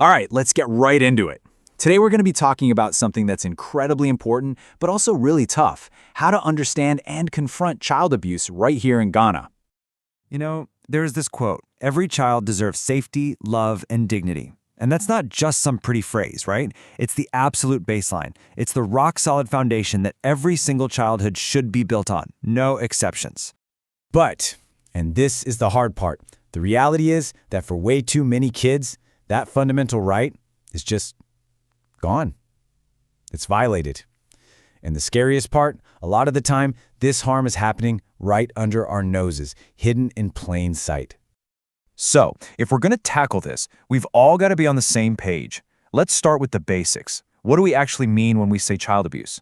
All right, let's get right into it. Today we're going to be talking about something that's incredibly important, but also really tough: how to understand and confront child abuse right here in Ghana. There's this quote: every child deserves safety, love, and dignity. And that's not just some pretty phrase, right? It's the absolute baseline. It's the rock-solid foundation that every single childhood should be built on, no exceptions. But, and this is the hard part, the reality is that for way too many kids, that fundamental right is just gone. It's violated. And the scariest part, a lot of the time, this harm is happening right under our noses, hidden in plain sight. So, if we're going to tackle this, we've all got to be on the same page. Let's start with the basics. What do we actually mean when we say child abuse?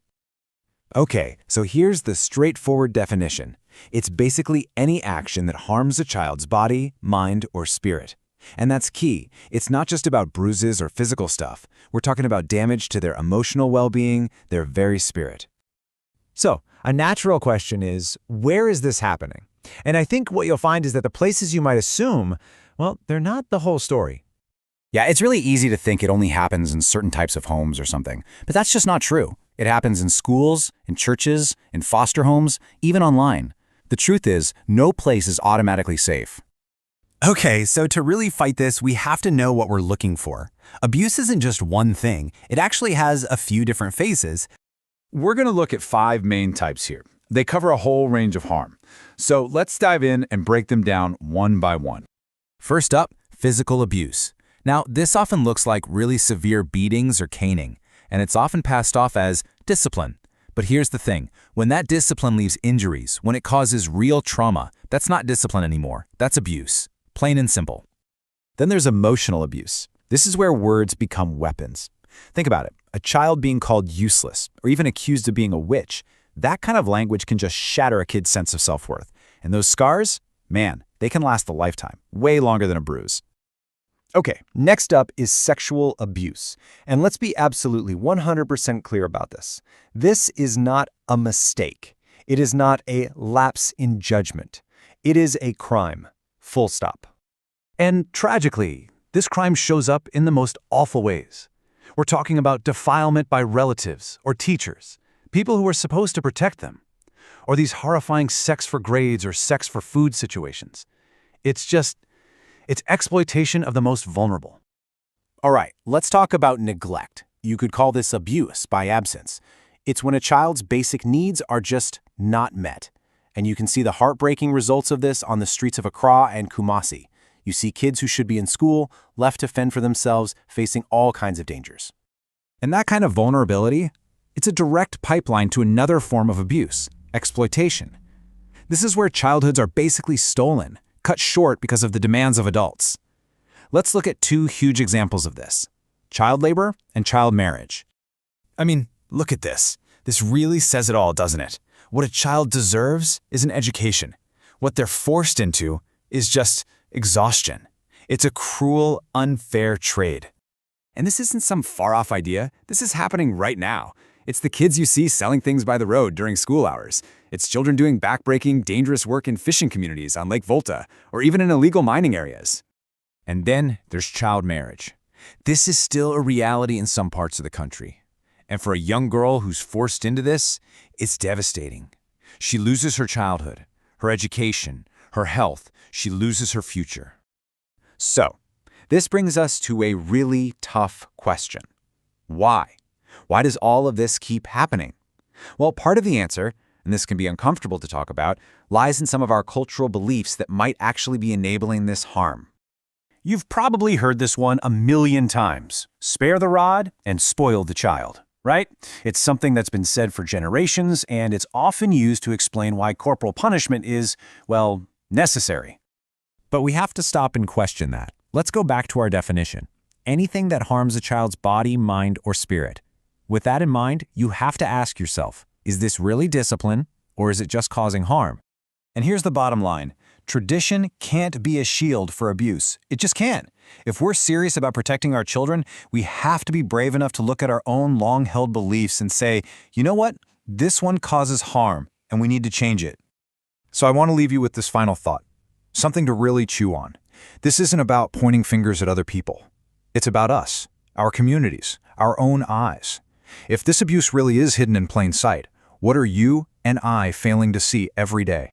Okay, so here's the straightforward definition. It's basically any action that harms a child's body, mind, or spirit. And that's key. It's not just about bruises or physical stuff. We're talking about damage to their emotional well-being, their very spirit. So, a natural question is, where is this happening? And I think what you'll find is that the places you might assume, well, they're not the whole story. Yeah, it's really easy to think it only happens in certain types of homes or something, but that's just not true. It happens in schools, in churches, in foster homes, even online. The truth is, no place is automatically safe. Okay, so to really fight this, we have to know what we're looking for. Abuse isn't just one thing. It actually has a few different phases. We're going to look at 5 main types here. They cover a whole range of harm. So let's dive in and break them down one by one. First up, physical abuse. Now, this often looks like really severe beatings or caning, and it's often passed off as discipline. But here's the thing, when that discipline leaves injuries, when it causes real trauma, that's not discipline anymore, that's abuse. Plain and simple. Then there's emotional abuse. This is where words become weapons. Think about it, a child being called useless, or even accused of being a witch. That kind of language can just shatter a kid's sense of self-worth. And those scars, man, they can last a lifetime, way longer than a bruise. Okay, next up is sexual abuse. And let's be absolutely 100% clear about this. This is not a mistake. It is not a lapse in judgment. It is a crime. Full stop. And tragically, this crime shows up in the most awful ways. We're talking about defilement by relatives or teachers, people who are supposed to protect them, or these horrifying sex for grades or sex for food situations. It's exploitation of the most vulnerable. All right, let's talk about neglect. You could call this abuse by absence. It's when a child's basic needs are just not met. And you can see the heartbreaking results of this on the streets of Accra and Kumasi. You see kids who should be in school, left to fend for themselves, facing all kinds of dangers. And that kind of vulnerability, it's a direct pipeline to another form of abuse: exploitation. This is where childhoods are basically stolen, cut short because of the demands of adults. Let's look at 2 huge examples of this: child labor and child marriage. I mean, look at this. This really says it all, doesn't it? What a child deserves is an education. What they're forced into is just exhaustion. It's a cruel, unfair trade. And this isn't some far-off idea. This is happening right now. It's the kids you see selling things by the road during school hours. It's children doing backbreaking, dangerous work in fishing communities on Lake Volta, or even in illegal mining areas. And then there's child marriage. This is still a reality in some parts of the country. And for a young girl who's forced into this, it's devastating. She loses her childhood, her education, her health. She loses her future. So, this brings us to a really tough question. Why? Why does all of this keep happening? Well, part of the answer, and this can be uncomfortable to talk about, lies in some of our cultural beliefs that might actually be enabling this harm. You've probably heard this one a million times. Spare the rod and spoil the child, right? It's something that's been said for generations, and it's often used to explain why corporal punishment is, well, necessary. But we have to stop and question that. Let's go back to our definition. Anything that harms a child's body, mind, or spirit. With that in mind, you have to ask yourself, is this really discipline, or is it just causing harm? And here's the bottom line. Tradition can't be a shield for abuse. It just can't. If we're serious about protecting our children, we have to be brave enough to look at our own long-held beliefs and say, you know what? This one causes harm, and we need to change it. So I want to leave you with this final thought, something to really chew on. This isn't about pointing fingers at other people. It's about us, our communities, our own eyes. If this abuse really is hidden in plain sight, what are you and I failing to see every day?